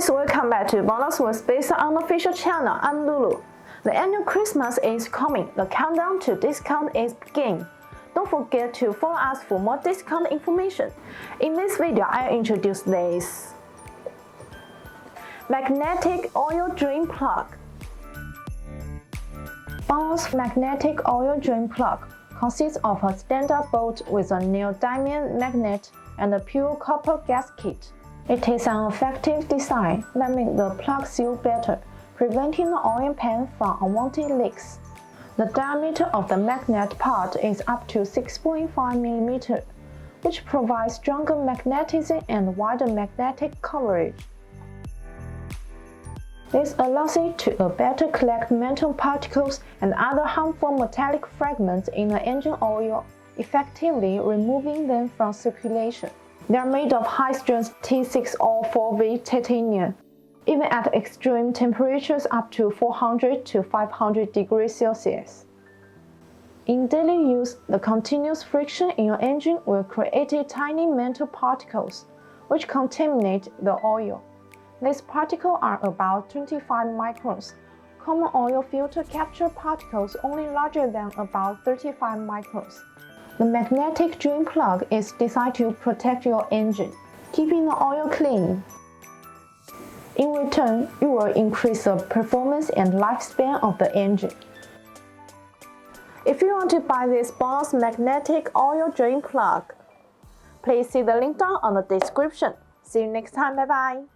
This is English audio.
guys, welcome back to BONOSS with based on the official channel. I'm Lulu. The annual Christmas is coming. The countdown to discount is beginning. Don't forget to follow us for more discount information. In this video, I'll introduce this magnetic oil drain plug. BONOSS magnetic oil drain plug consists of a standard bolt with a neodymium magnet and a pure copper gasket. It is an effective design that makes the plug seal better, preventing the oil pan from unwanted leaks. The diameter of the magnet part is up to 6.5 mm, which provides stronger magnetism and wider magnetic coverage. This allows it to better collect metal particles and other harmful metallic fragments in the engine oil, effectively removing them from circulation. They are made of high-strength T604V titanium, even at extreme temperatures up to 400 to 500 degrees Celsius. In daily use, the continuous friction in your engine will create tiny metal particles, which contaminate the oil. These particles are about 25 microns. Common oil filter capture particles only larger than about 35 microns. The magnetic drain plug is designed to protect your engine, keeping the oil clean. In return, you will increase the performance and lifespan of the engine. If you want to buy this BONOSS magnetic oil drain plug, please see the link down on the description. See you next time. Bye bye.